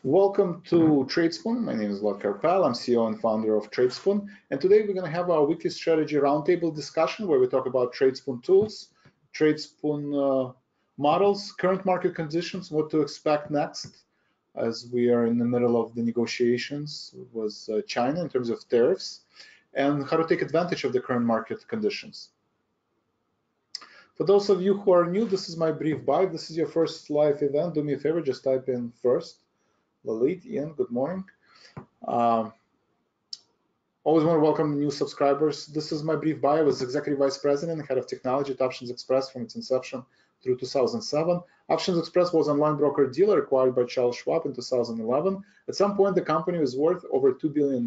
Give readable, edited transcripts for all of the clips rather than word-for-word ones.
Welcome to Tradespoon. My name is Vlad Karpel. I'm CEO and founder of Tradespoon. And today we're going to have our weekly strategy roundtable discussion where we talk about Tradespoon tools, Tradespoon models, current market conditions, what to expect next as we are in the middle of the negotiations with China in terms of tariffs, and how to take advantage of the current market conditions. For those of you who are new, this is my brief bio. If this is your first live event, do me a favor, just type in first. Lalit, Ian, good morning. Always want to welcome new subscribers. This is my brief bio. I was Executive Vice President and Head of Technology at Options Express from its inception through 2007. Options Express was an online broker-dealer acquired by Charles Schwab in 2011. At some point, the company was worth over $2 billion.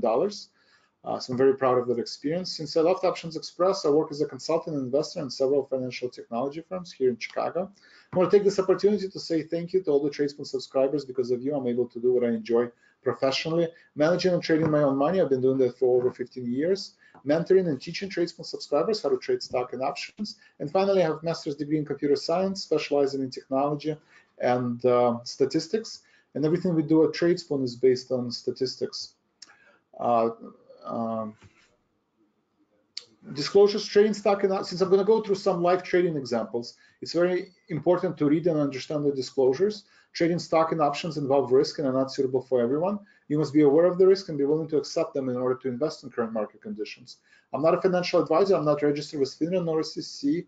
So I'm very proud of that experience. Since I left Options Express, I work as a consultant and investor in several financial technology firms here in Chicago. I want to take this opportunity to say thank you to all the Tradespoon subscribers. Because of you, I'm able to do what I enjoy professionally. Managing and trading my own money, I've been doing that for over 15 years. Mentoring and teaching Tradespoon subscribers how to trade stock and options. And finally, I have a master's degree in computer science, specializing in technology and statistics. And everything we do at Tradespoon is based on statistics. Disclosures, trading stock, and since I'm going to go through some live trading examples, it's very important to read and understand the disclosures. Trading stock and options involve risk and are not suitable for everyone. You must be aware of the risk and be willing to accept them in order to invest in current market conditions. I'm not a financial advisor. I'm not registered with FINRA nor SEC.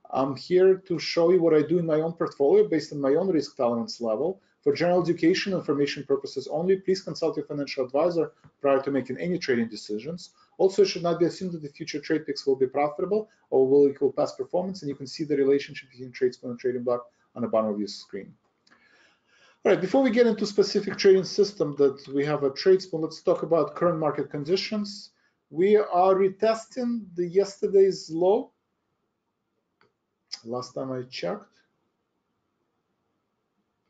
I'm here to show you what I do in my own portfolio based on my own risk tolerance level. For general education and information purposes only, please consult your financial advisor prior to making any trading decisions. Also, it should not be assumed that the future trade picks will be profitable or will equal past performance, and you can see the relationship between Tradespoon and Trading Block on the bottom of your screen. All right, before we get into specific trading system that we have at Tradespoon, let's talk about current market conditions. We are retesting the yesterday's low. Last time I checked.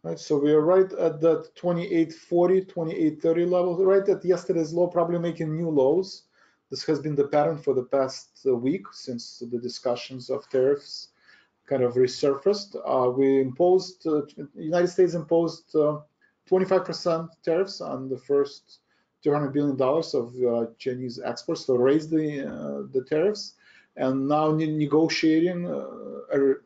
Right, so we are right at that 2840, 2830 level, right at yesterday's low, probably making new lows. This has been the pattern for the past week since the discussions of tariffs kind of resurfaced. The United States imposed 25% tariffs on the first $200 billion of Chinese exports, so raised the tariffs, and now negotiating a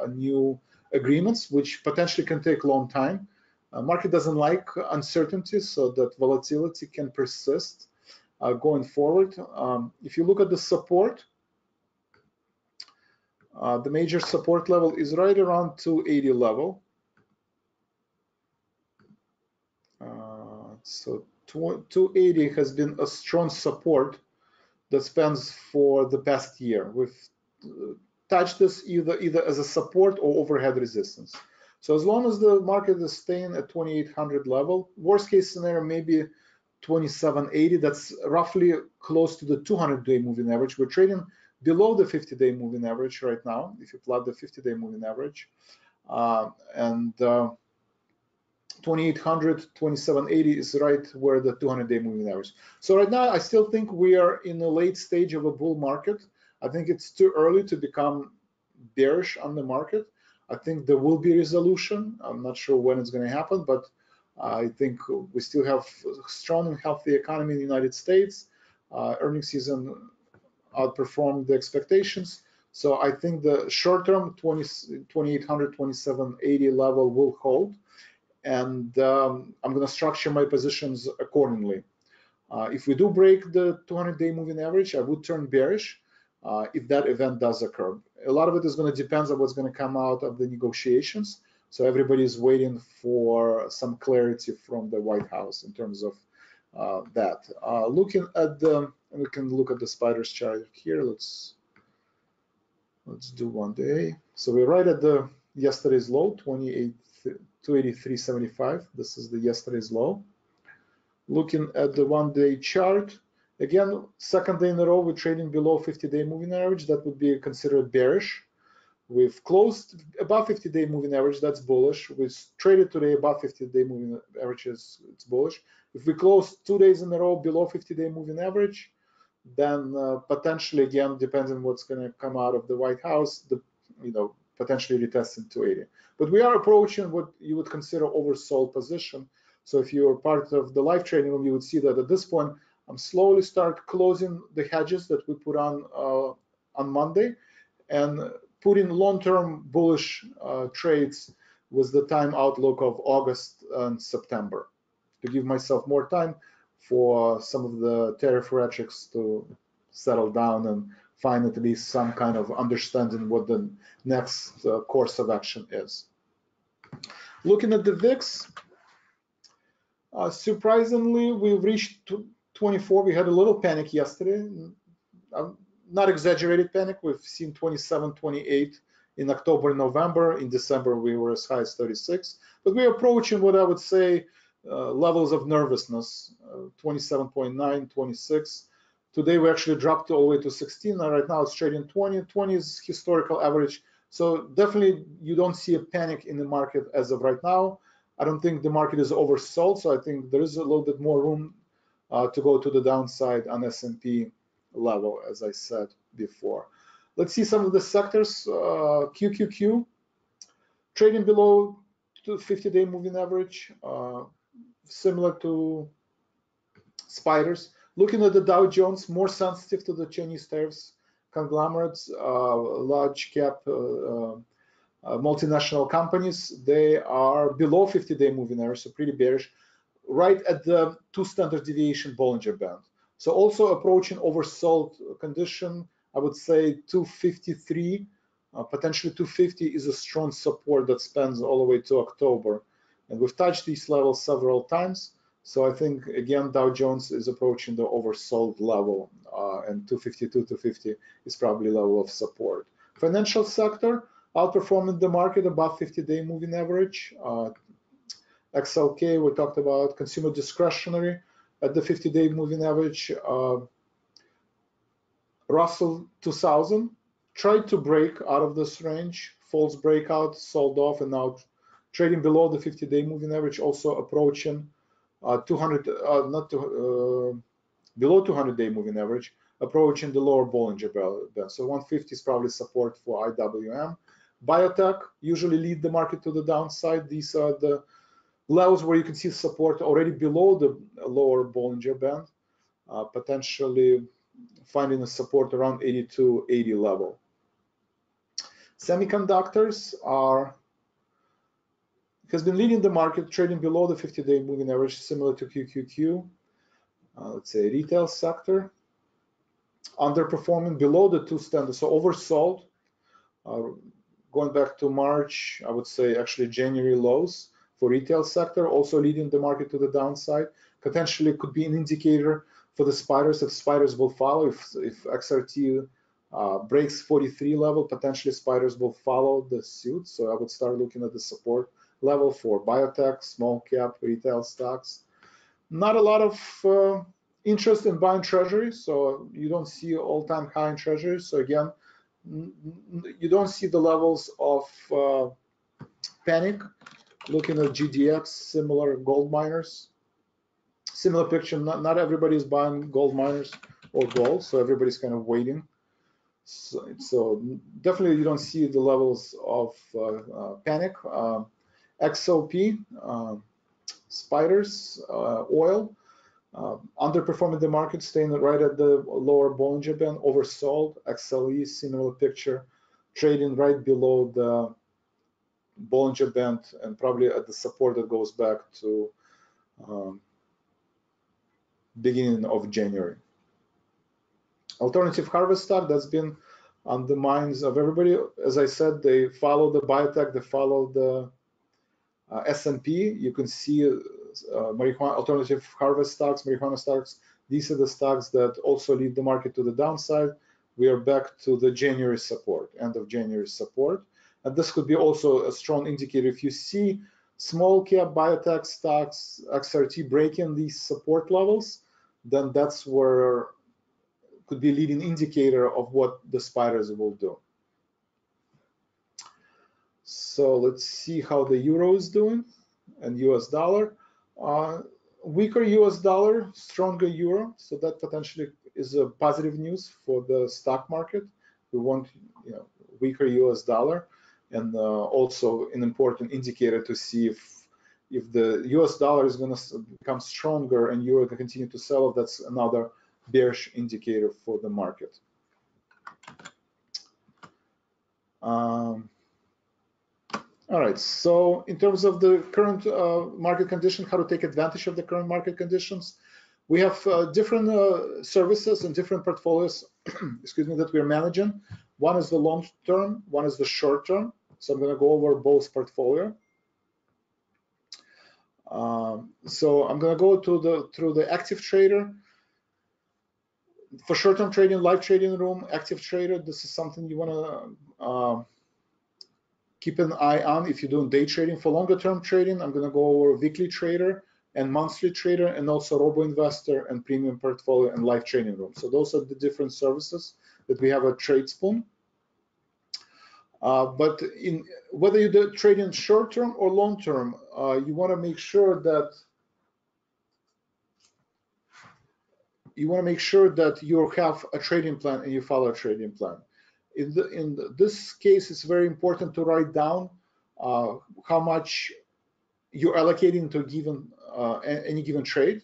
new agreements, which potentially can take a long time. Market doesn't like uncertainty, so that volatility can persist going forward. If you look at the support, the major support level is right around 280 level. So 280 has been a strong support that spans for the past year. We've touch this either as a support or overhead resistance. So as long as the market is staying at 2800 level, worst case scenario maybe 2780, that's roughly close to the 200-day moving average. We're trading below the 50-day moving average right now, if you plot the 50-day moving average. 2800, 2780 is right where the 200-day moving average. So right now, I still think we are in a late stage of a bull market. I think it's too early to become bearish on the market. I think there will be resolution. I'm not sure when it's going to happen, but I think we still have a strong and healthy economy in the United States. Earnings season outperformed the expectations. So I think the short-term 2800, 2780 level will hold. And I'm going to structure my positions accordingly. If we do break the 200-day moving average, I would turn bearish. If that event does occur. A lot of it is going to depend on what's going to come out of the negotiations. So everybody is waiting for some clarity from the White House in terms of that. Looking at we can look at the spiders chart here. Let's do 1 day. So we're right at the yesterday's low, 283.75. This is the yesterday's low. Looking at the 1-day chart. Again, second day in a row, we're trading below 50-day moving average. That would be considered bearish. We've closed above 50-day moving average. That's bullish. We traded today above 50-day moving average. It's bullish. If we close 2 days in a row below 50-day moving average, then potentially, again, depends on what's going to come out of the White House, potentially retesting 280. But we are approaching what you would consider oversold position. So if you're part of the live trading room, you would see that at this point, I'm slowly start closing the hedges that we put on Monday, and put in long-term bullish trades with the time outlook of August and September to give myself more time for some of the tariff rhetorics to settle down and find at least some kind of understanding what the next course of action is. Looking at the VIX, surprisingly, we've reached 24. We had a little panic yesterday. Not exaggerated panic. We've seen 27, 28 in October, November. In December, we were as high as 36. But we're approaching what I would say levels of nervousness, 27.9, 26. Today, we actually dropped all the way to 16. And right now, it's trading 20. 20 is historical average. So definitely, you don't see a panic in the market as of right now. I don't think the market is oversold. So I think there is a little bit more room to go to the downside on S&P level, as I said before. Let's see some of the sectors. QQQ, trading below the 50-day moving average, similar to spiders. Looking at the Dow Jones, more sensitive to the Chinese tariffs. Conglomerates, large cap multinational companies, they are below 50-day moving average, so pretty bearish, right at the 2 standard deviation Bollinger Band. So also approaching oversold condition. I would say 253, potentially 250 is a strong support that spans all the way to October. And we've touched these levels several times. So I think, again, Dow Jones is approaching the oversold level, and 252, 250 is probably level of support. Financial sector, outperforming the market above 50-day moving average. XLK, we talked about. Consumer discretionary at the 50-day moving average. Russell 2000 tried to break out of this range, false breakout, sold off, and now trading below the 50-day moving average, also approaching below 200-day moving average, approaching the lower Bollinger Band. So 150 is probably support for IWM. Biotech usually lead the market to the downside. These are the levels where you can see support already below the lower Bollinger Band, potentially finding a support around 82-80 level. Semiconductors has been leading the market, trading below the 50-day moving average, similar to QQQ. Let's say retail sector, underperforming below the 2 standards, so oversold. Going back to March, I would say actually January lows for retail sector, also leading the market to the downside. Potentially could be an indicator for the spiders, if spiders will follow. If XRT breaks 43 level, potentially spiders will follow the suit. So I would start looking at the support level for biotech, small cap, retail stocks. Not a lot of interest in buying treasuries, so you don't see all-time high in treasuries. So again, you don't see the levels of panic. Looking at GDX, similar gold miners. Similar picture, not everybody is buying gold miners or gold, so everybody's kind of waiting. So definitely you don't see the levels of panic. XOP, spiders, oil, underperforming the market, staying right at the lower Bollinger Band, oversold. XLE, similar picture, trading right below the Bollinger Band and probably at the support that goes back to beginning of January. Alternative harvest stock, that's been on the minds of everybody. As I said, they follow the biotech, they follow the S&P. You can see marijuana, alternative harvest stocks, marijuana stocks. These are the stocks that also lead the market to the downside. We are back to the January support, end of January support. And this could be also a strong indicator. If you see small cap biotech stocks, XRT breaking these support levels, then that's where could be a leading indicator of what the spiders will do. So let's see how the euro is doing and US dollar. Weaker US dollar, stronger euro. So that potentially is a positive news for the stock market. We want, weaker US dollar, and also an important indicator to see if if the US dollar is going to become stronger and euro can continue to sell, that's another bearish indicator for the market. All right, so in terms of the current market condition, how to take advantage of the current market conditions, we have different services and different portfolios, excuse me, that we're managing. One is the long term, one is the short term. So I'm going to go over both portfolio. So I'm going to go through the active trader. For short-term trading, live trading room, active trader, this is something you want to keep an eye on if you're doing day trading. For longer-term trading, I'm going to go over weekly trader and monthly trader, and also Robo investor and premium portfolio and live trading room. So those are the different services that we have at Tradespoon. But in whether you do trading short-term or long-term, you want to make sure that you have a trading plan and you follow a trading plan. In this case, it's very important to write down how much you're allocating to any given trade.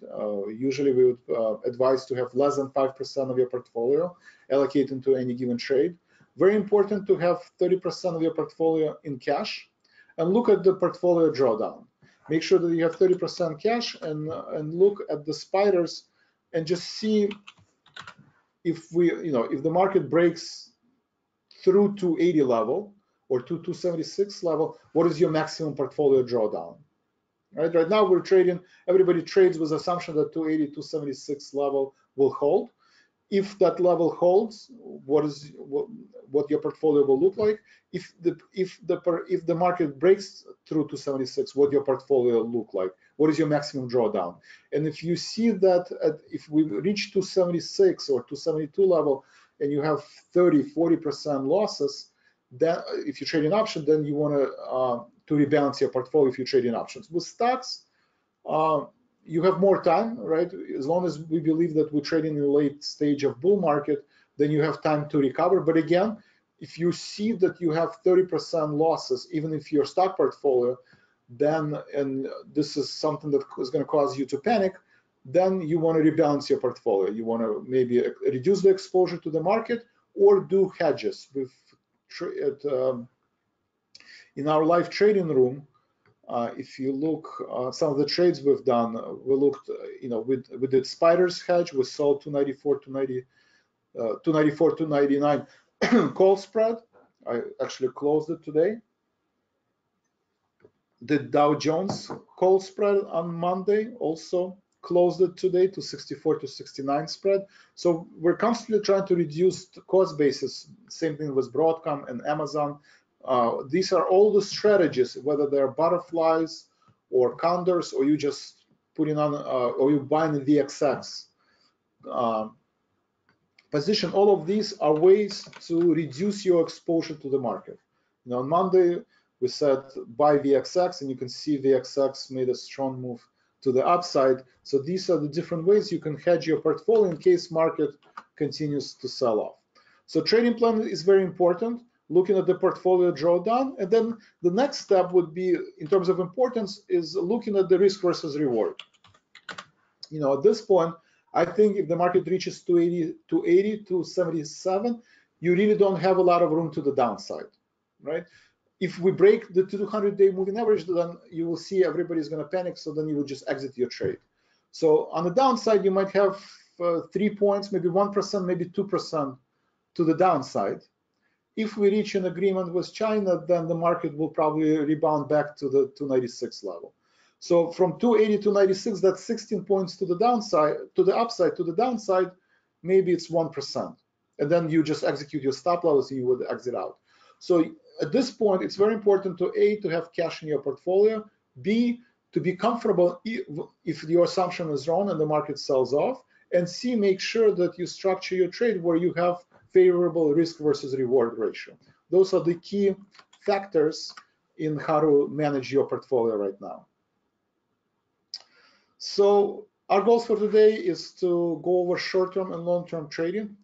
Usually, we would advise to have less than 5% of your portfolio allocated to any given trade. Very important to have 30% of your portfolio in cash, and look at the portfolio drawdown. Make sure that you have 30% cash, and look at the spiders, and just see if if the market breaks through 280 level or 276 level, what is your maximum portfolio drawdown? Right now we're trading. Everybody trades with assumption that 280, 276 level will hold. If that level holds, what your portfolio will look like. If the market breaks through 276, what your portfolio look like. What is your maximum drawdown? And if you see that if we reach 276 or 272 level and you have 30-40% losses, then if you trade in option, then you want to rebalance your portfolio if you trade in options. With stocks, you have more time, right? As long as we believe that we're trading in the late stage of bull market, then you have time to recover. But again, if you see that you have 30% losses, even if your stock portfolio, then, and this is something that is going to cause you to panic, then you want to rebalance your portfolio. You want to maybe reduce the exposure to the market or do hedges. In our live trading room, if you look some of the trades we've done, we looked, we did spiders hedge. We sold 294, 299 call spread. I actually closed it today. The Dow Jones call spread on Monday, also closed it today to 64 to 69 spread. So we're constantly trying to reduce the cost basis. Same thing with Broadcom and Amazon. These are all the strategies, whether they're butterflies or condors, or you just putting on, or you buying the VXX position. All of these are ways to reduce your exposure to the market. On Monday, we said buy VXX, and you can see VXX made a strong move to the upside. So these are the different ways you can hedge your portfolio in case market continues to sell off. So trading plan is very important. Looking at the portfolio drawdown, and then the next step would be, in terms of importance, is looking at the risk versus reward. At this point, I think if the market reaches 280 to 77, you really don't have a lot of room to the downside, right? If we break the 200-day moving average, then you will see everybody's going to panic, so then you will just exit your trade. So on the downside, you might have 3 points, maybe 1%, maybe 2% to the downside. If we reach an agreement with China, then the market will probably rebound back to the 296 level. So from 280 to 96, that's 16 points to the downside, to the upside, to the downside, maybe it's 1%. And then you just execute your stop levels and you would exit out. So at this point, it's very important to A, to have cash in your portfolio, B, to be comfortable if your assumption is wrong and the market sells off, and C, make sure that you structure your trade where you have favorable risk versus reward ratio. Those are the key factors in how to manage your portfolio right now. So our goals for today is to go over short-term and long-term trading,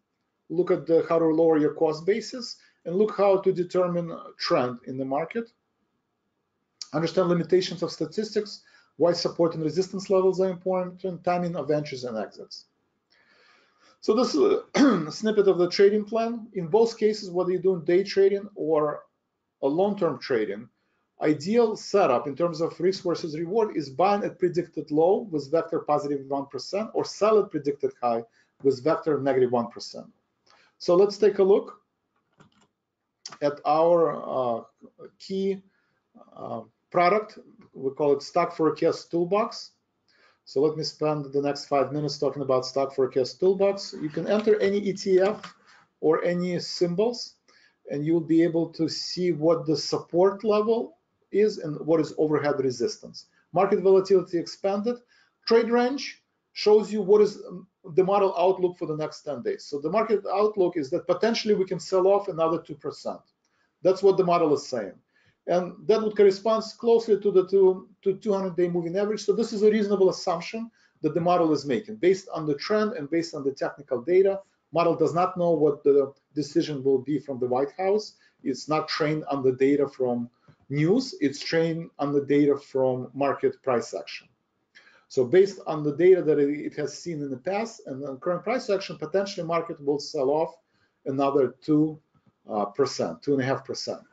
look at how to lower your cost basis, and look how to determine trend in the market, understand limitations of statistics, why support and resistance levels are important, timing of entries and exits. So this is a snippet of the trading plan. In both cases, whether you're doing day trading or a long-term trading, ideal setup in terms of risk versus reward is buying at predicted low with vector positive 1% or sell at predicted high with vector negative 1%. So let's take a look at our key product. We call it Stock Forecast Toolbox. So let me spend the next 5 minutes talking about Stock Forecast Toolbox. You can enter any ETF or any symbols, and you'll be able to see what the support level is and what is overhead resistance. Market volatility expanded. Trade range shows you what is the model outlook for the next 10 days. So the market outlook is that potentially we can sell off another 2%. That's what the model is saying. And that would correspond closely to the 200-day moving average. So this is a reasonable assumption that the model is making based on the trend and based on the technical data. Model does not know what the decision will be from the White House. It's not trained on the data from news. It's trained on the data from market price action. So based on the data that it has seen in the past and the current price action, potentially market will sell off another 2.5%.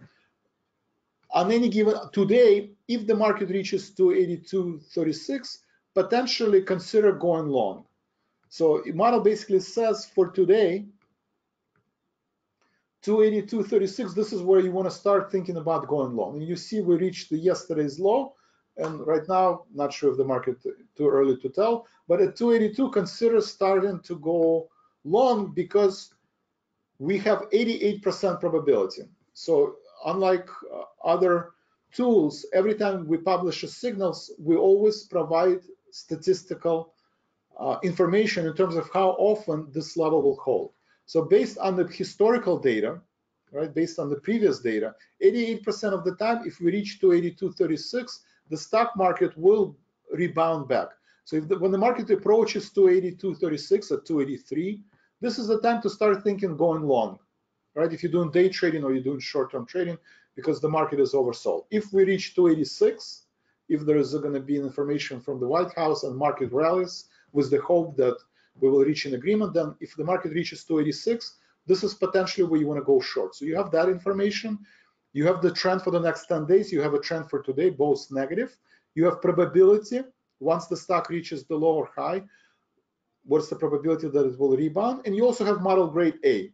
On any given today, if the market reaches 282.36, potentially consider going long. So the model basically says for today, 282.36, this is where you want to start thinking about going long. And you see we reached yesterday's low, and right now, not sure if the market too early to tell, but at 282, consider starting to go long because we have 88% probability. So unlike other tools, every time we publish a signals, we always provide statistical information in terms of how often this level will hold. So based on the historical data, right, based on the previous data, 88% of the time, if we reach 282.36, the stock market will rebound back. So when the market approaches 282.36 or 283, this is the time to start thinking going long. Right, if you're doing day trading or you're doing short-term trading, because the market is oversold. If we reach 286, if there is going to be information from the White House and market rallies with the hope that we will reach an agreement, then if the market reaches 286, this is potentially where you want to go short. So you have that information. You have the trend for the next 10 days. You have a trend for today, both negative. You have probability. Once the stock reaches the low or high, what's the probability that it will rebound? And you also have model grade A.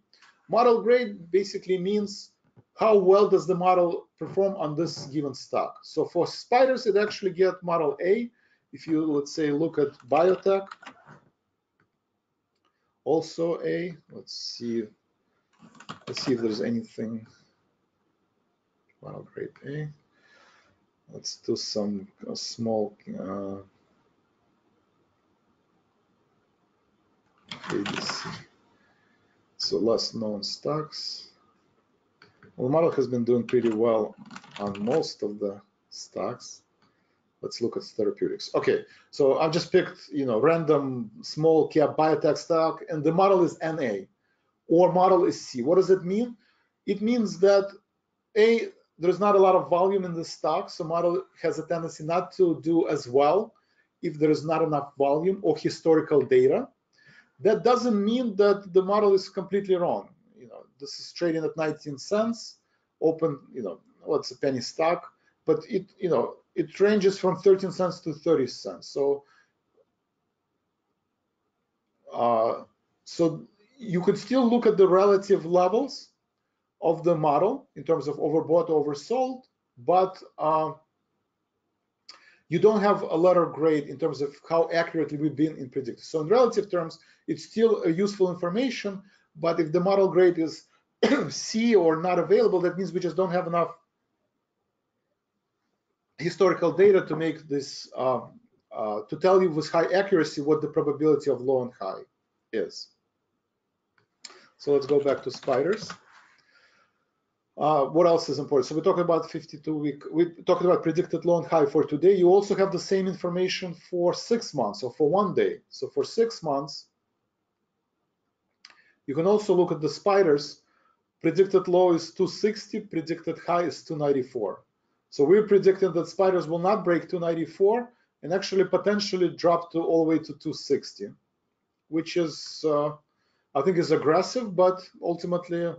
Model grade basically means how well does the model perform on this given stock. So for spiders, it actually get model A. If you, let's say, look at biotech, also A. Let's see if there's anything model grade A. Let's do some small ABC. So less known stocks. Well, the model has been doing pretty well on most of the stocks. Let's look at therapeutics. Okay, so I've just picked, random small cap biotech stock, and the model is NA, or model is C. What does it mean? It means that A, there's not a lot of volume in the stock, so model has a tendency not to do as well if there is not enough volume or historical data. That doesn't mean that the model is completely wrong. This is trading at 19 cents, open, what's a penny stock, but it ranges from 13 cents to 30 cents. So, so you could still look at the relative levels of the model in terms of overbought, oversold, but you don't have a letter grade in terms of how accurately we've been in predicting. So in relative terms, it's still a useful information, but if the model grade is C or not available, that means we just don't have enough historical data to make this, to tell you with high accuracy what the probability of low and high is. So let's go back to spiders. What else is important? So we talked about 52-week. We talked about predicted low and high for today. You also have the same information for 6 months or for 1 day. So for 6 months, you can also look at the spiders. Predicted low is 260, predicted high is 294. So we're predicting that spiders will not break 294, and actually potentially drop to all the way to 260, which is I think is aggressive, but ultimately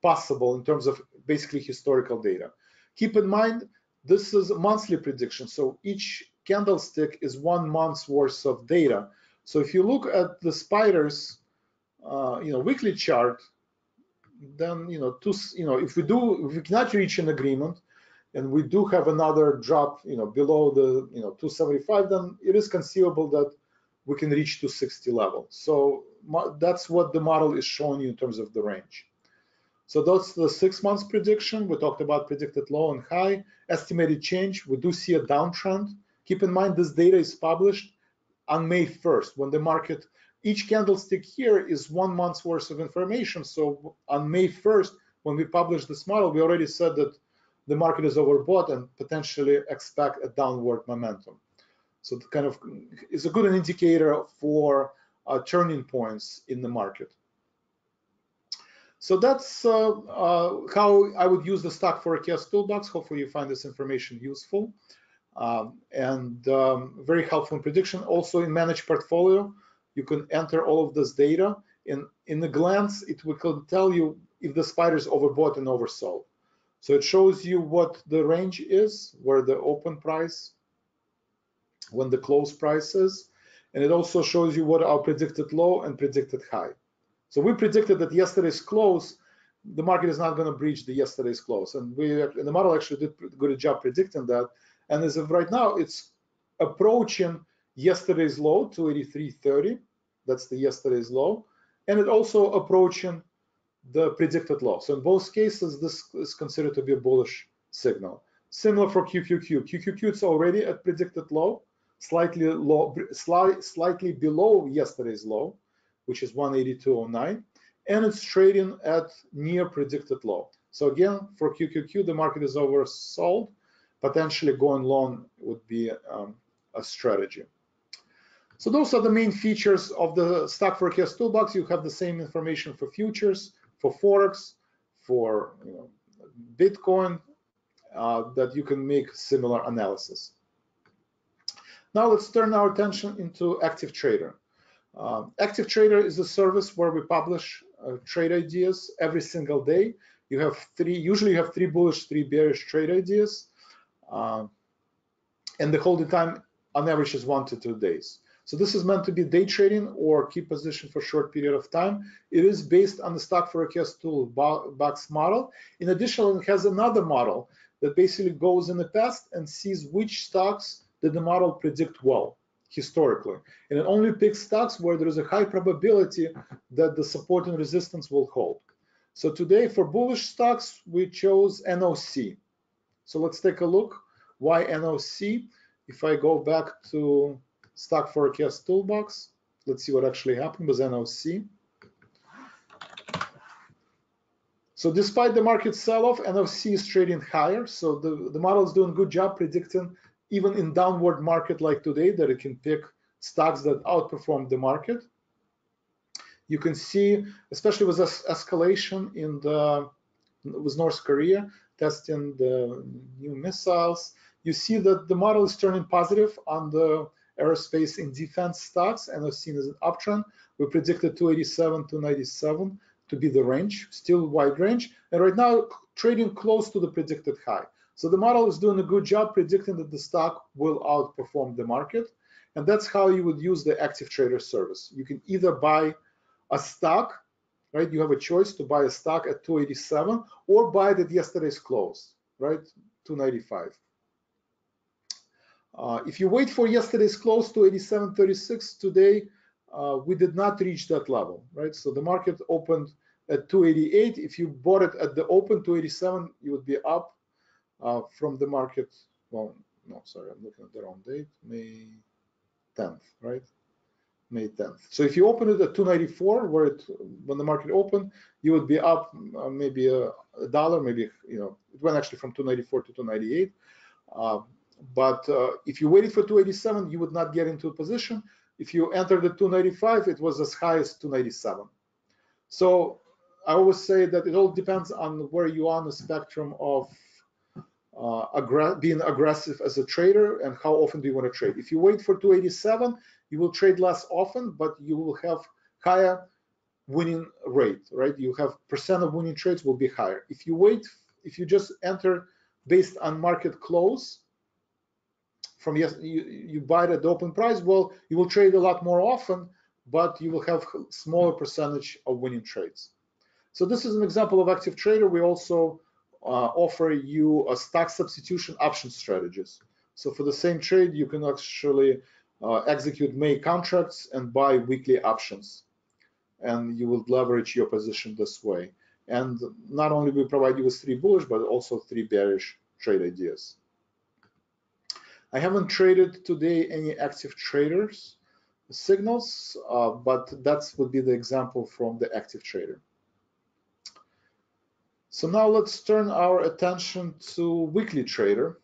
possible in terms of basically historical data. Keep in mind, this is a monthly prediction, so each candlestick is 1 month's worth of data. So if you look at the spiders, weekly chart, then if we cannot reach an agreement, and we do have another drop, below the 275, then it is conceivable that we can reach 260 level. So that's what the model is showing you in terms of the range. So that's the 6 months prediction. We talked about predicted low and high. Estimated change, we do see a downtrend. Keep in mind this data is published on May 1st, when the market, each candlestick here is 1 month's worth of information. So on May 1st, when we published this model, we already said that the market is overbought and potentially expect a downward momentum. So it kind of is a good indicator for turning points in the market. So that's how I would use the stock forecast toolbox. Hopefully you find this information useful and very helpful in prediction. Also in managed portfolio, you can enter all of this data. In a glance, it will tell you if the spider is overbought and oversold. So it shows you what the range is, where the open price, when the close price is, and it also shows you what our predicted low and predicted high. So we predicted that yesterday's close, the market is not going to breach the yesterday's close, and the model actually did a good job predicting that. And as of right now, it's approaching yesterday's low, 283.30. That's the yesterday's low, and it also approaching the predicted low. So in both cases, this is considered to be a bullish signal. Similar for QQQ. QQQ is already at predicted low, slightly below yesterday's low, which is 182.09, and it's trading at near predicted low. So again, for QQQ, the market is oversold. Potentially going long would be a strategy. So those are the main features of the stock forecast toolbox. You have the same information for futures, for Forex, for Bitcoin, that you can make similar analysis. Now let's turn our attention into Active Trader. Active Trader is a service where we publish trade ideas every single day. You have usually you have 3 bullish, 3 bearish trade ideas, and the holding time on average is 1 to 2 days. So this is meant to be day trading or keep position for a short period of time. It is based on the stock forecast toolbox model. In addition, it has another model that basically goes in the past and sees which stocks did the model predict well historically. And it only picks stocks where there is a high probability that the support and resistance will hold. So today for bullish stocks, we chose NOC. So let's take a look. Why NOC? If I go back to stock forecast toolbox, let's see what actually happened with NOC. So despite the market sell-off, NOC is trading higher. So the model is doing a good job predicting, even in downward market like today, that it can pick stocks that outperform the market. You can see, especially with this escalation with North Korea testing the new missiles, you see that the model is turning positive on the aerospace and defense stocks, and I've seen as an uptrend. We predicted 287 to 97 to be the range, still wide range, and right now trading close to the predicted high. So the model is doing a good job predicting that the stock will outperform the market, and that's how you would use the Active Trader service. You can either buy a stock, right? You have a choice to buy a stock at 287 or buy it at yesterday's close, right? 295. If you wait for yesterday's close to 87.36 today, we did not reach that level, right? So the market opened at 288. If you bought it at the open 287, you would be up from the market. Well, no, sorry, I'm looking at the wrong date. May 10th, right? May 10th. So if you open it at 294, when the market opened, you would be up maybe a dollar, maybe it went actually from 294 to 298. But if you waited for 287, you would not get into a position. If you entered at 295, it was as high as 297. So I always say that it all depends on where you are on the spectrum of being aggressive as a trader and how often do you want to trade. If you wait for 287, you will trade less often, but you will have higher winning rate, right? You have percent of winning trades will be higher. If you wait, if you just enter based on market close, from you buy it at the open price, well, you will trade a lot more often, but you will have smaller percentage of winning trades. So this is an example of active trader. We also offer you a stock substitution option strategies. So for the same trade, you can actually execute May contracts and buy weekly options, and you will leverage your position this way. And not only we provide you with 3 bullish, but also 3 bearish trade ideas. I haven't traded today any active traders signals, but that would be the example from the active trader. So now let's turn our attention to weekly trader.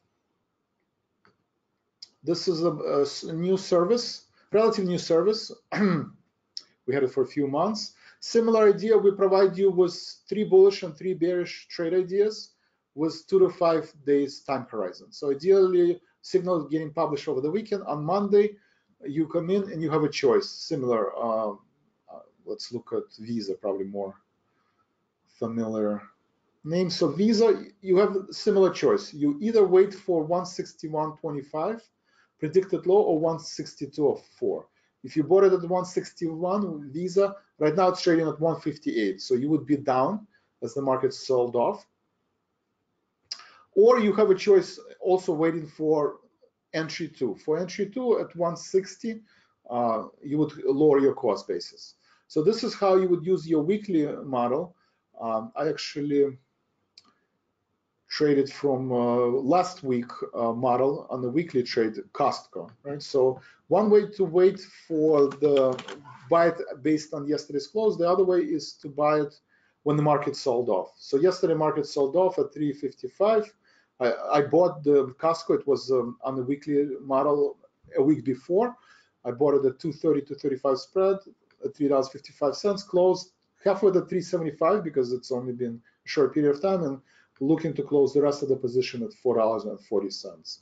This is a new service, relative new service. We had it for a few months. Similar idea, we provide you with 3 bullish and 3 bearish trade ideas with 2 to 5 days time horizon. So ideally, signal getting published over the weekend. On Monday, you come in and you have a choice. Similar, let's look at Visa, probably more familiar name. So Visa, you have a similar choice. You either wait for 161.25 predicted low or 162.04. If you bought it at 161 Visa, right now it's trading at 158. So you would be down as the market sold off. Or you have a choice also waiting for entry 2. For entry 2 at 160, you would lower your cost basis. So this is how you would use your weekly model. I actually traded from last week model on the weekly trade Costco, right? So one way to wait for the buy it based on yesterday's close. The other way is to buy it when the market sold off. So yesterday market sold off at 355. I bought the Costco. It was on the weekly model a week before. I bought it at 230 to 35 spread at $3.55. Closed halfway at 375 because it's only been a short period of time, and looking to close the rest of the position at $4.40.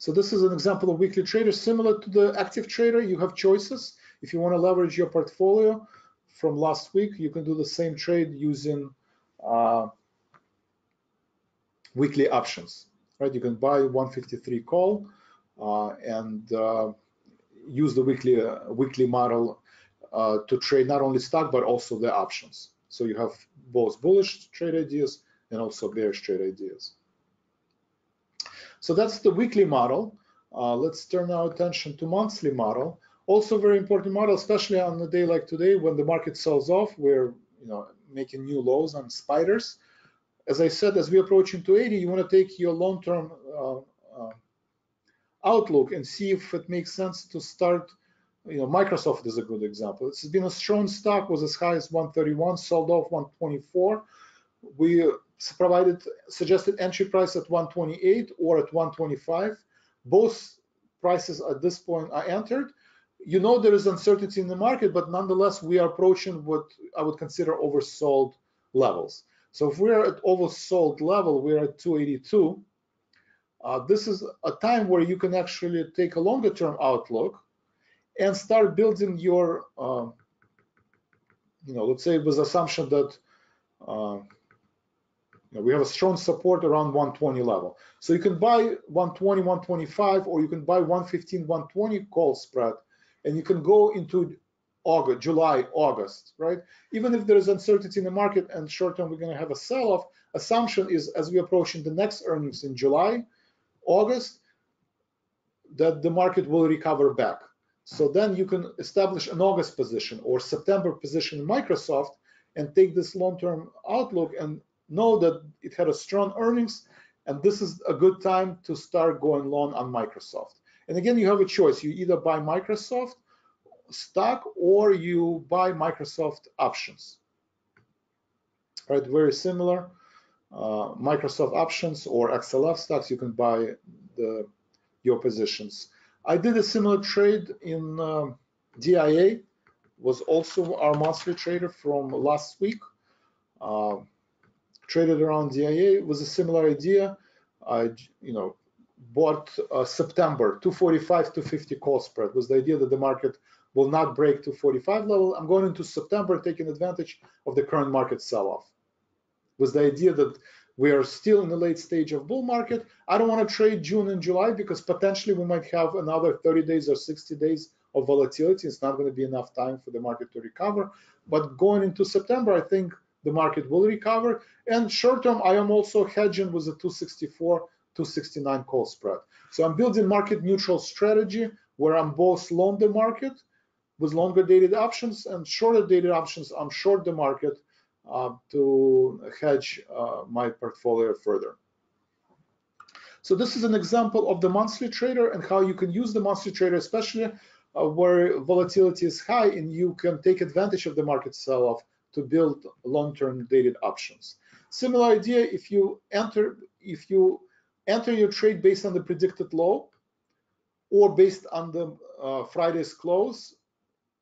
So this is an example of weekly trader. Similar to the active trader, you have choices. If you want to leverage your portfolio from last week, you can do the same trade using weekly options, right? You can buy 153 call and use the weekly model to trade not only stock but also the options. So you have both bullish trade ideas and also bearish trade ideas. So that's the weekly model. Let's turn our attention to monthly model. Also very important model, especially on a day like today when the market sells off. We're making new lows on spiders. As I said, as we approach into 280, you want to take your long-term outlook and see if it makes sense to start. Microsoft is a good example. It's been a strong stock, was as high as 131, sold off 124. We suggested entry price at 128 or at 125. Both prices at this point are entered. There is uncertainty in the market, but nonetheless, we are approaching what I would consider oversold levels. So if we're at oversold level, we're at 282. This is a time where you can actually take a longer term outlook and start building your, let's say with assumption that we have a strong support around 120 level. So you can buy 120, 125, or you can buy 115, 120 call spread, and you can go into August, July, August, right? Even if there is uncertainty in the market and short term we're going to have a sell-off, assumption is as we approach in the next earnings in July, August, that the market will recover back. So then you can establish an August position or September position in Microsoft and take this long-term outlook and know that it had a strong earnings, and this is a good time to start going long on Microsoft. And again, you have a choice. You either buy Microsoft stock or you buy Microsoft options, right? Very similar. Microsoft options or XLF stocks, you can buy your positions. I did a similar trade in DIA, was also our monthly trader from last week. traded around DIA. It was a similar idea. I, bought September 245 to 50 call spread. Was the idea that the market will not break to 45 level. I'm going into September taking advantage of the current market sell-off. Was the idea that we are still in the late stage of bull market. I don't want to trade June and July because potentially we might have another 30 days or 60 days of volatility. It's not going to be enough time for the market to recover. But going into September, I think the market will recover. And short term, I am also hedging with a 264, 269 call spread. So I'm building market neutral strategy where I'm both long the market with longer dated options and shorter dated options. I'm short the market to hedge my portfolio further. So this is an example of the monthly trader and how you can use the monthly trader, especially where volatility is high, and you can take advantage of the market sell-off to build long-term dated options. Similar idea, if you enter your trade based on the predicted low or based on the Friday's close,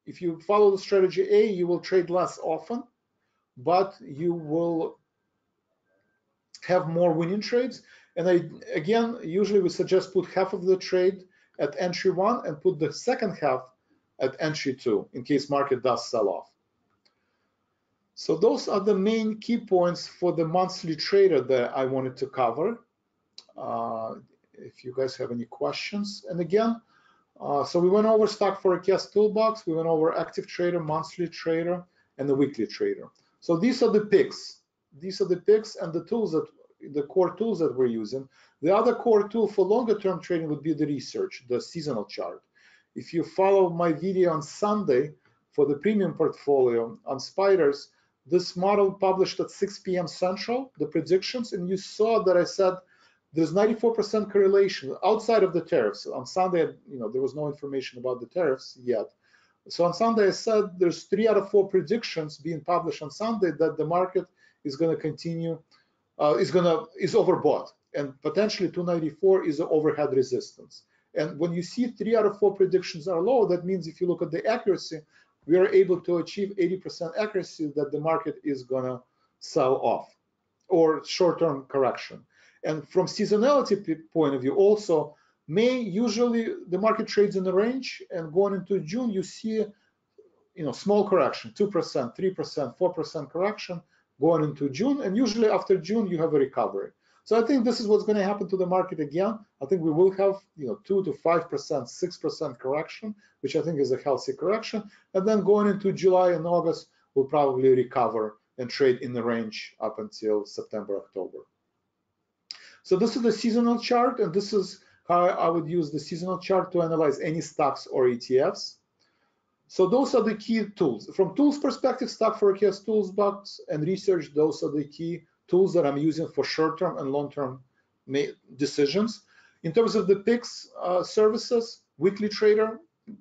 if you follow the strategy A, you will trade less often, but you will have more winning trades. And again, usually we suggest put half of the trade at entry 1 and put the second half at entry 2 in case market does sell off. So those are the main key points for the monthly trader that I wanted to cover. If you guys have any questions. And again, so we went over stock forecast toolbox, we went over active trader, monthly trader, and the weekly trader. So these are the picks. These are the picks and the tools the core tools that we're using. The other core tool for longer term trading would be the research, the seasonal chart. If you follow my video on Sunday for the premium portfolio on spiders, this model published at 6 p.m. Central, the predictions, and you saw that I said there's 94% correlation outside of the tariffs. On Sunday, there was no information about the tariffs yet. So on Sunday, I said there's 3 out of 4 predictions being published on Sunday that the market is going to continue, is overbought, and potentially 294 is an overhead resistance. And when you see 3 out of 4 predictions are low, that means if you look at the accuracy, we are able to achieve 80% accuracy that the market is going to sell off or short-term correction. And from seasonality point of view, also May, usually the market trades in the range, and going into June, you see, small correction, 2%, 3%, 4% correction going into June, and usually after June you have a recovery. So I think this is what's going to happen to the market again. I think we will have 2 to 5%, 6% correction, which I think is a healthy correction, and then going into July and August, we'll probably recover and trade in the range up until September, October. So this is the seasonal chart, and this is how I would use the seasonal chart to analyze any stocks or ETFs. So those are the key tools. From tools perspective, stock forecast toolbox and research, those are the key tools that I'm using for short-term and long-term decisions. In terms of the picks services, weekly trader,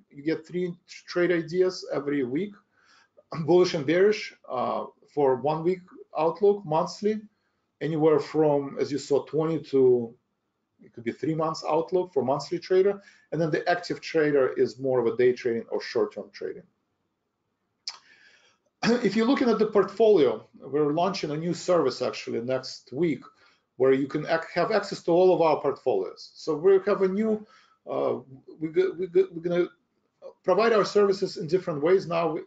you get 3 trade ideas every week, bullish and bearish for 1 week outlook, monthly, anywhere from, as you saw, 20 to it could be 3 months outlook for monthly trader, and then the active trader is more of a day trading or short-term trading. If you're looking at the portfolio, we're launching a new service actually next week where you can have access to all of our portfolios. So we have a new, we're going to provide our services in different ways now.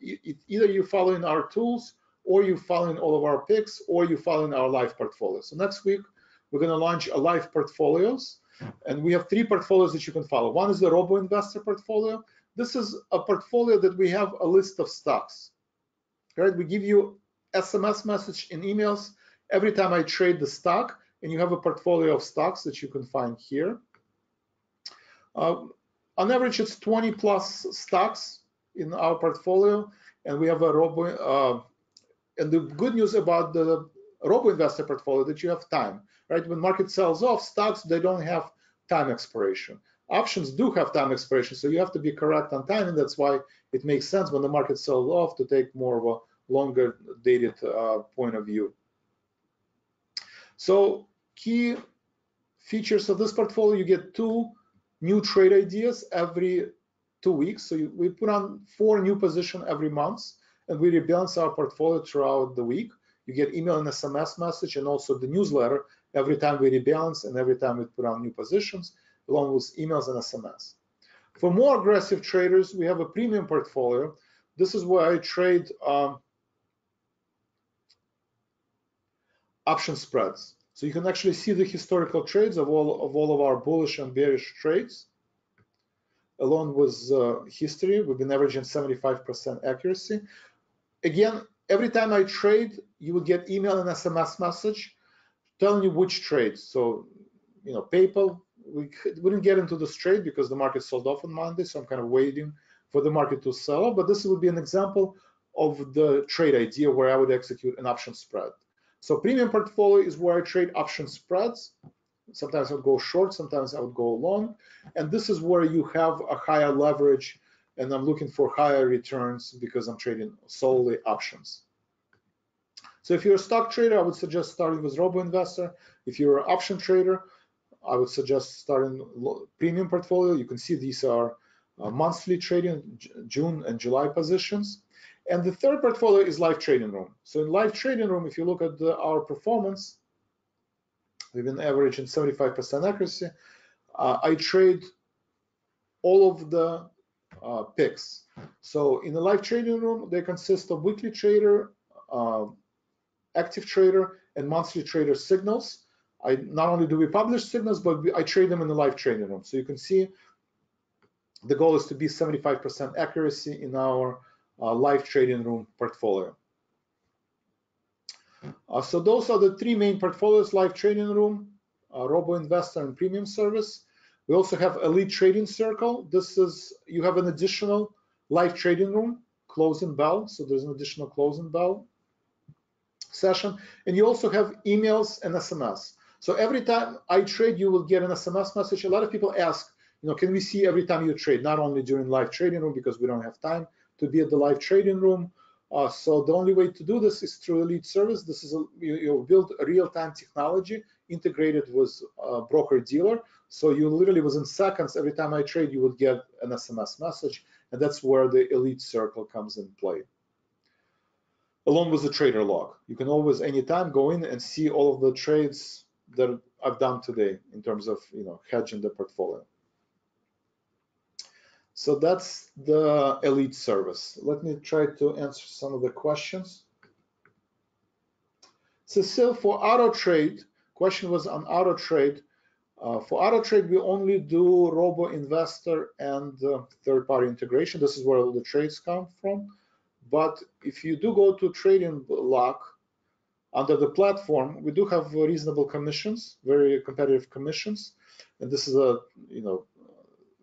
Either you're following our tools, or you're following all of our picks, or you're following our live portfolio. So next week, we're going to launch a live portfolios, and we have 3 portfolios that you can follow. One is the Robo investor portfolio. This is a portfolio that we have a list of stocks. Right? We give you SMS message in emails every time I trade the stock, and you have a portfolio of stocks that you can find here. On average, it's 20 plus stocks in our portfolio, and we have a Robo. And the good news about the Robo investor portfolio that you have time, right? When market sells off, stocks, they don't have time expiration. Options do have time expiration, so you have to be correct on time, and that's why it makes sense when the market sells off to take more of a longer dated point of view. So key features of this portfolio, you get 2 new trade ideas every 2 weeks. So we put on 4 new positions every month, and we rebalance our portfolio throughout the week. You get email and SMS message, and also the newsletter every time we rebalance and every time we put on new positions, along with emails and SMS. For more aggressive traders, we have a premium portfolio. This is where I trade option spreads. So you can actually see the historical trades of all of our bullish and bearish trades, along with history. We've been averaging 75% accuracy. Again, every time I trade, you will get email and SMS message telling you which trades. So, you know, PayPal, we didn't get into this trade because the market sold off on Monday, so I'm kind of waiting for the market to sell. But this would be an example of the trade idea where I would execute an option spread. So premium portfolio is where I trade option spreads. Sometimes I would go short, sometimes I would go long. And this is where you have a higher leverage, and I'm looking for higher returns because I'm trading solely options. So if you're a stock trader, I would suggest starting with Robo Investor. If you're an option trader, I would suggest starting premium portfolio. You can see these are monthly trading, June and July positions. And the third portfolio is live trading room. So in live trading room, if you look at our performance, we've been averaging 75% accuracy. I trade all of the picks. So in the live trading room, they consist of weekly trader, active trader, and monthly trader signals. Not only do we publish signals, but I trade them in the live trading room. So you can see the goal is to be 75% accuracy in our live trading room portfolio. So those are the three main portfolios: live trading room, Robo Investor, and premium service. We also have Elite Trading Circle. This is, you have an additional live trading room, closing bell. So there's an additional closing bell session. And you also have emails and SMS. So every time I trade, you will get an SMS message. A lot of people ask, you know, can we see every time you trade, not only during live trading room, because we don't have time to be at the live trading room. So the only way to do this is through Elite Service. This is you build a real-time technology integrated with broker dealer. So you literally within seconds, every time I trade, you would get an SMS message, and that's where the Elite Circle comes in play. Along with the trader log, you can always anytime go in and see all of the trades that I've done today in terms of, you know, hedging the portfolio. So that's the Elite service. Let me try to answer some of the questions. Cecile, for auto trade, question was on auto trade. For auto trade, we only do Robo Investor and third-party integration. This is where all the trades come from. But if you do go to trading lock under the platform, we do have reasonable commissions, very competitive commissions. And this is a, you know,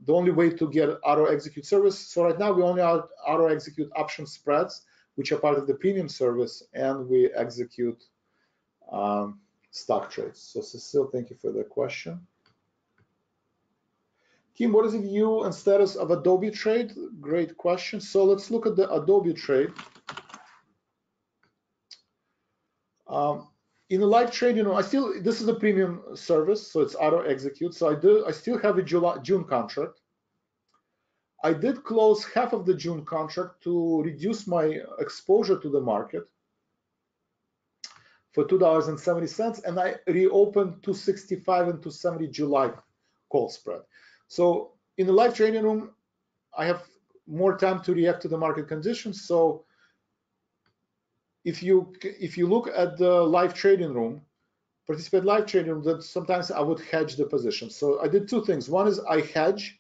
the only way to get auto execute service. So right now we only auto execute option spreads, which are part of the premium service, and we execute stock trades. So Cecile, thank you for the question. Kim, what is the view and status of Adobe trade? Great question. So let's look at the Adobe trade. In the live trade, you know, this is a premium service, so it's auto execute. So I still have a June contract. I did close half of the June contract to reduce my exposure to the market for $2.70, and I reopened 265 and 270 July call spread. So in the live trading room, I have more time to react to the market conditions. So if you look at the live trading room, participate live trading room, that sometimes I would hedge the position. So I did two things. One is I hedge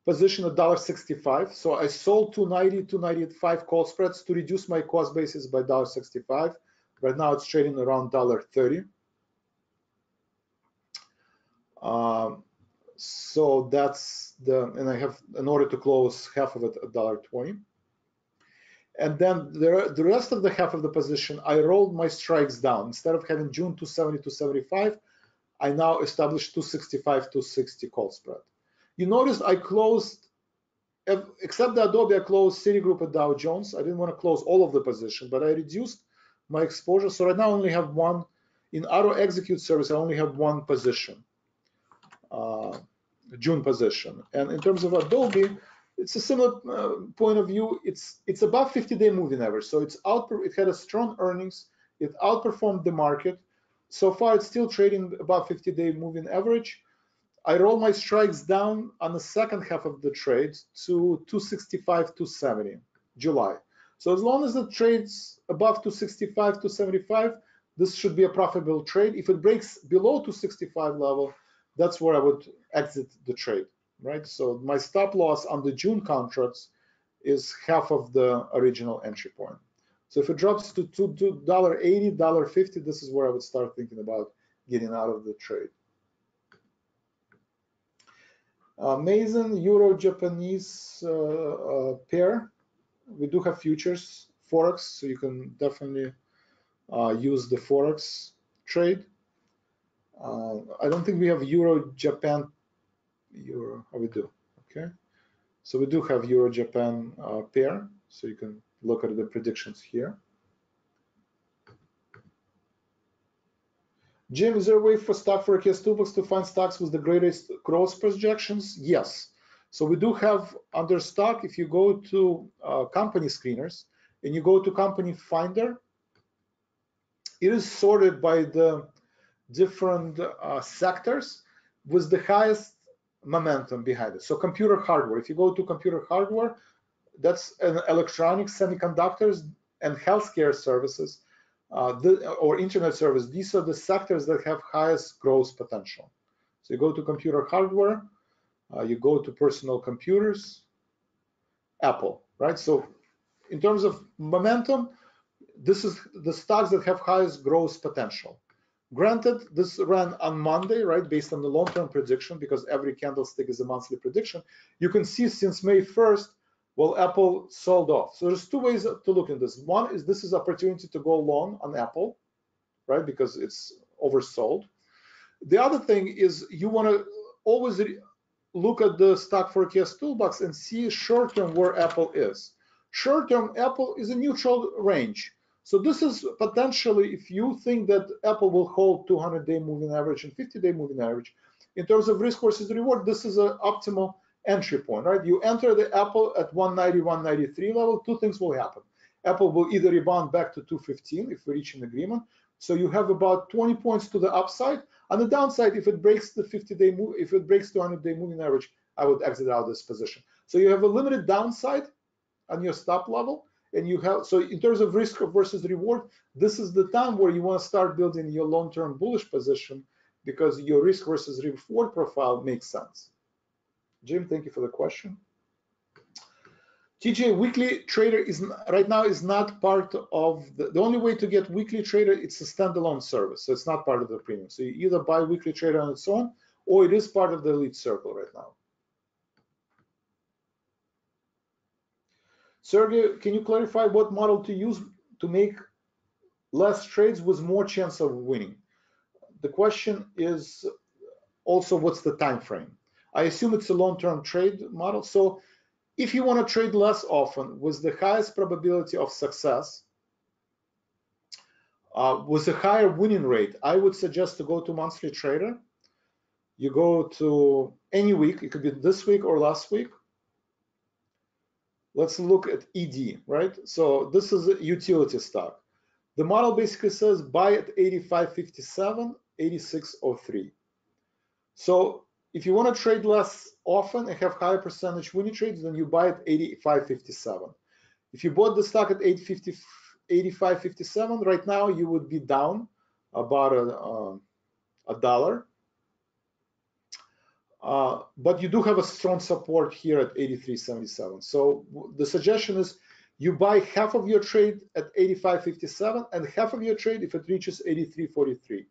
position at $1.65. So I sold 290, 295 call spreads to reduce my cost basis by $1.65. Right now it's trading around $1.30. So that's and I have, in order to close half of it at $1.20. And then the rest of the half of the position, I rolled my strikes down. Instead of having June 270, 275, I now established 265, 260 call spread. You notice I closed, except the Adobe, I closed Citigroup at Dow Jones. I didn't want to close all of the position, but I reduced my exposure. So right now I only have one, in auto execute service, I only have one position, June position. And in terms of Adobe, it's a similar point of view. It's above 50-day moving average, so it had a strong earnings. It outperformed the market. So far, it's still trading above 50-day moving average. I roll my strikes down on the second half of the trade to 265, 270, July. So as long as it trades above 265, 275, this should be a profitable trade. If it breaks below 265 level, that's where I would exit the trade, right? So my stop loss on the June contracts is half of the original entry point. So if it drops to $2.80, $1.50, this is where I would start thinking about getting out of the trade. Mason, Euro-Japanese pair. We do have futures, Forex, so you can definitely use the Forex trade. I don't think we have Euro-Japan. Oh, we do. Okay. So we do have Euro-Japan pair, so you can look at the predictions here. Jim, is there a way for stock forecast toolbox to find stocks with the greatest growth projections? Yes. So we do have under stock, if you go to company screeners and you go to company finder, it is sorted by the different sectors with the highest momentum behind it. So computer hardware, if you go to computer hardware, that's an electronics, semiconductors, and healthcare services. Or internet service, these are the sectors that have highest growth potential. So you go to computer hardware, you go to personal computers, Apple, right? So in terms of momentum, this is the stocks that have highest growth potential. Granted, this ran on Monday, right, based on the long-term prediction, because every candlestick is a monthly prediction. You can see since May 1st, well, Apple sold off. So there's two ways to look at this. One is this is opportunity to go long on Apple, right? Because it's oversold. The other thing is you want to always look at the stock forecast toolbox and see short-term where Apple is. Short-term, Apple is a neutral range. So this is potentially, if you think that Apple will hold 200-day moving average and 50-day moving average, in terms of risk versus reward, this is an optimal entry point, right? You enter the Apple at 190, 193 level, two things will happen. Apple will either rebound back to 215 if we reach an agreement. So you have about 20 points to the upside. On the downside, if it breaks the 50-day move, if it breaks 200-day moving average, I would exit out of this position. So you have a limited downside on your stop level, and you have, so in terms of risk versus reward, this is the time where you want to start building your long-term bullish position because your risk versus reward profile makes sense. Jim, thank you for the question. TJ, weekly trader is right now is not part of the only way to get weekly trader. It's a standalone service, so it's not part of the premium. So you either buy weekly trader on its own, or it is part of the elite circle right now. Sergey, can you clarify what model to use to make less trades with more chance of winning? The question is also what's the time frame? I assume it's a long-term trade model. So if you want to trade less often with the highest probability of success, with a higher winning rate, I would suggest to go to monthly trader. You go to any week, it could be this week or last week. Let's look at ED, right? So this is a utility stock. The model basically says buy at 85.57, 86.03. So if you want to trade less often and have higher percentage winning trades, then you buy at 85.57. If you bought the stock at 85.57, right now you would be down about a dollar. But you do have a strong support here at 83.77. So the suggestion is you buy half of your trade at 85.57 and half of your trade if it reaches 83.43.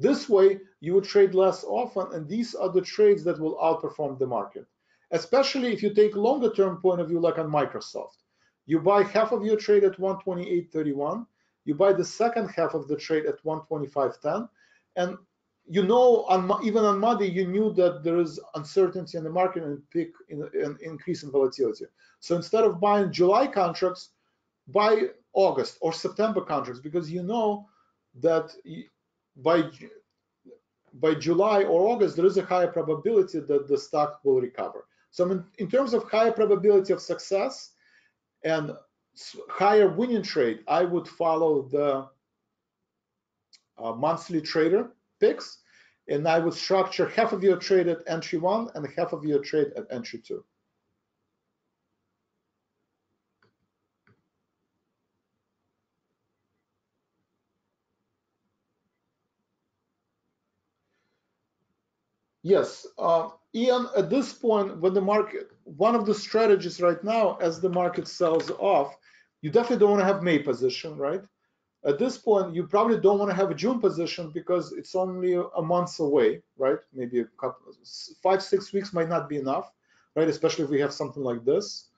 This way, you would trade less often, and these are the trades that will outperform the market, especially if you take longer-term point of view, like on Microsoft. You buy half of your trade at 128.31, you buy the second half of the trade at 125.10, and you know, even on Monday, you knew that there is uncertainty in the market and an increase in volatility. So instead of buying July contracts, buy August or September contracts, because you know that by July or August, there is a higher probability that the stock will recover. So in terms of higher probability of success and higher winning trade, I would follow the monthly trader picks, and I would structure half of your trade at entry 1 and half of your trade at entry 2. Yes, Ian, at this point, when the market, one of the strategies right now, as the market sells off, you definitely don't want to have May position, right? At this point, you probably don't want to have a June position because it's only a month away, right? Maybe a couple, 5-6 weeks might not be enough, right? Especially if we have something like this,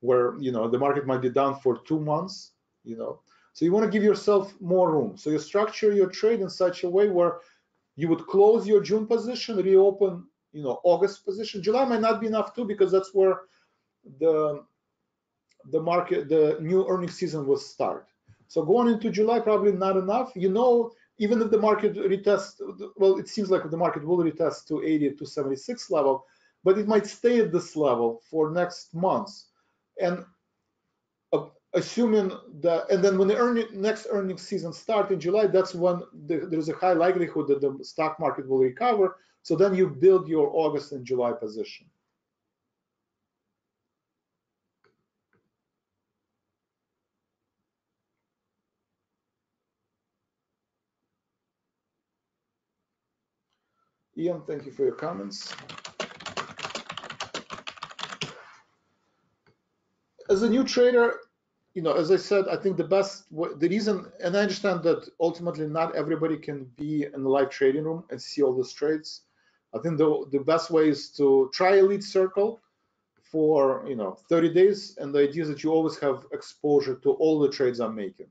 where the market might be down for 2 months, So you want to give yourself more room. So you structure your trade in such a way where you would close your June position, reopen, August position. July might not be enough too, because that's where the market, the new earnings season will start. So going into July, probably not enough. Even if the market retests, well, it seems like the market will retest to 80 to 76 level, but it might stay at this level for next months. And assuming that, and then when the next earnings season starts in July, that's when there's a high likelihood that the stock market will recover. So then you build your August and July position. Ian, thank you for your comments. As a new trader, as I said, I think the reason, and I understand that ultimately not everybody can be in the live trading room and see all those trades. I think the best way is to try a lead circle for 30 days, and the idea is that you always have exposure to all the trades I'm making.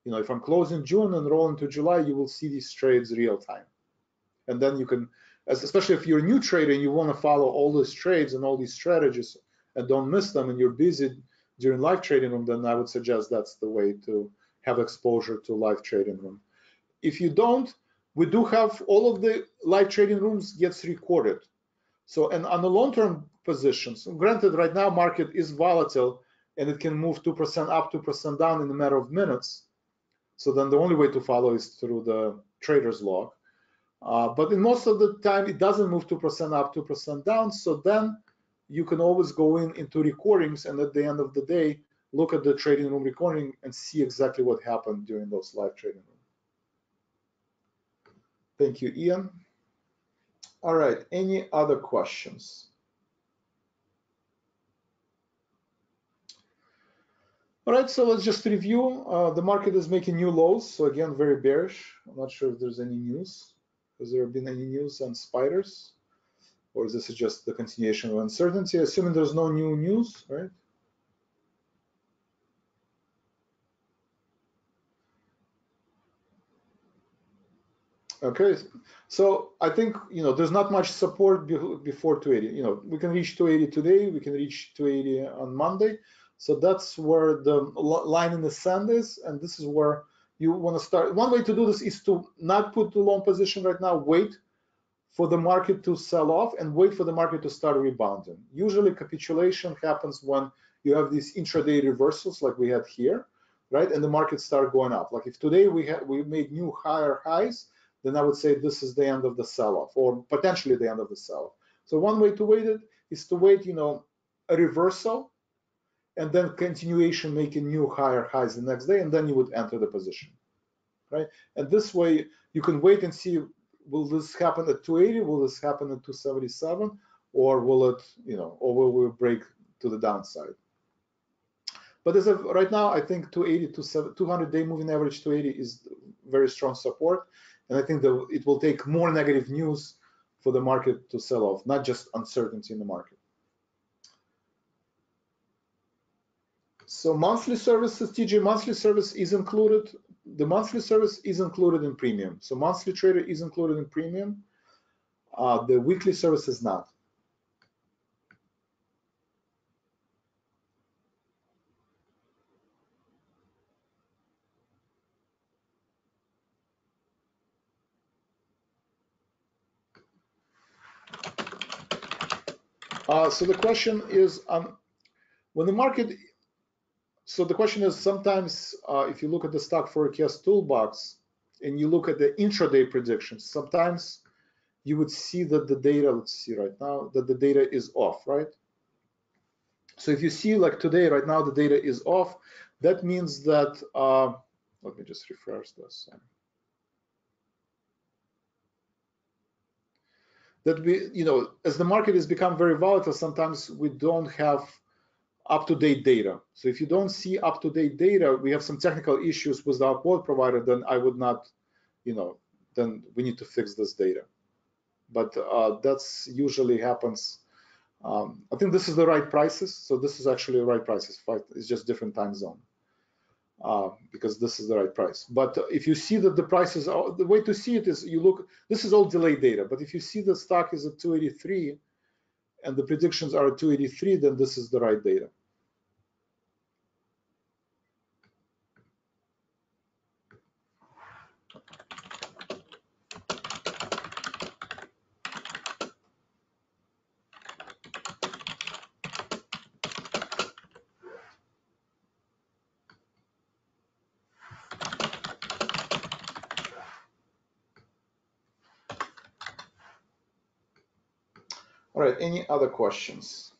If I'm closing June and rolling to July, you will see these trades real time, and then you can, especially if you're a new trader and you want to follow all these trades and all these strategies and don't miss them, and you're busy during live trading room, then I would suggest that's the way to have exposure to live trading room. If you don't, we do have all of the live trading rooms gets recorded. So, and on the long-term positions, granted right now market is volatile and it can move 2% up, 2% down in a matter of minutes. So then the only way to follow is through the trader's log. But in most of the time, it doesn't move 2% up, 2% down. So then you can always go into recordings, and at the end of the day, look at the trading room recording and see exactly what happened during those live trading rooms. Thank you, Ian. All right, any other questions? All right, so let's just review. The market is making new lows, so again, very bearish. I'm not sure if there's any news. Has there been any news on spiders? Or is this just the continuation of uncertainty? Assuming there's no new news, right? Okay, so I think there's not much support before 280. We can reach 280 today. We can reach 280 on Monday. So that's where the line in the sand is, and this is where you want to start. One way to do this is to not put the long position right now. Wait for the market to sell off and wait for the market to start rebounding. Usually capitulation happens when you have these intraday reversals like we had here, right? And the market start going up. Like if today we made new higher highs, then I would say this is the end of the sell-off, or potentially the end of the sell-off. So one way to wait it is to wait, a reversal, and then continuation making new higher highs the next day, and then you would enter the position, right? And this way you can wait and see, will this happen at 280? Will this happen at 277? Or will it, or will we break to the downside? But as of right now, I think 280 to 200-day moving average 280 is very strong support. And I think that it will take more negative news for the market to sell off, not just uncertainty in the market. So monthly services, TJ, monthly service is included. The monthly service is included in premium. So monthly trader is included in premium. The weekly service is not. So the question is, when the market, so the question is sometimes if you look at the stock forecast toolbox and you look at the intraday predictions, sometimes you would see that the data, let's see right now, that the data is off, right? So if you see like today, right now, the data is off, that means that, let me just refresh this. That we, as the market has become very volatile, sometimes we don't have up-to-date data. So if you don't see up-to-date data, we have some technical issues with our quote provider, then I would not, then we need to fix this data. But that's usually happens. I think this is the right prices. So this is actually the right prices. It's just different time zone because this is the right price. But if you see that the prices are, the way to see it is you look, this is all delayed data. But if you see the stock is at 283 and the predictions are at 283, then this is the right data. All right, any other questions?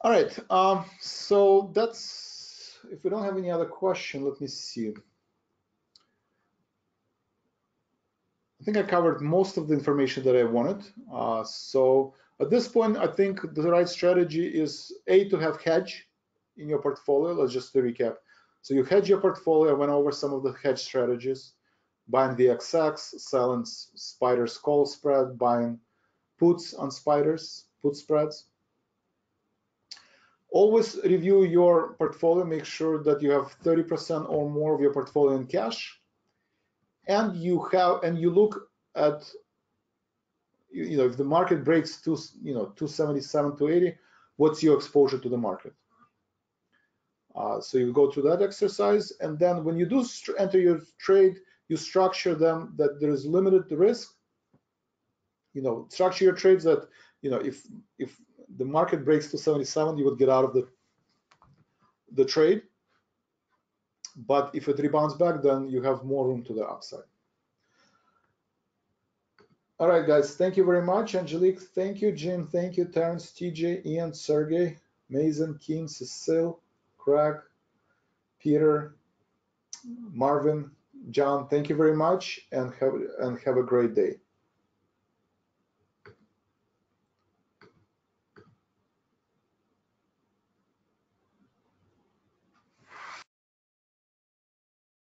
All right, so that's, if we don't have any other question, let me see. I think I covered most of the information that I wanted. So at this point, I think the right strategy is to have hedge in your portfolio. Let's just recap. So you hedge your portfolio. I went over some of the hedge strategies: buying VXX, selling Spiders call spread, buying puts on Spiders, put spreads. Always review your portfolio. Make sure that you have 30% or more of your portfolio in cash, and you look at, if the market breaks to 277, 280, what's your exposure to the market? So you go through that exercise, and then when you do enter your trade, you structure them that there is limited risk. Structure your trades that, if the market breaks to 77, you would get out of the trade. But if it rebounds back, then you have more room to the upside. All right, guys, thank you very much. Angelique, thank you. Jim, thank you. Terrence, TJ, Ian, Sergey, Mason, Kim, Cecile, Craig, Peter, Marvin, John, thank you very much, and have a great day.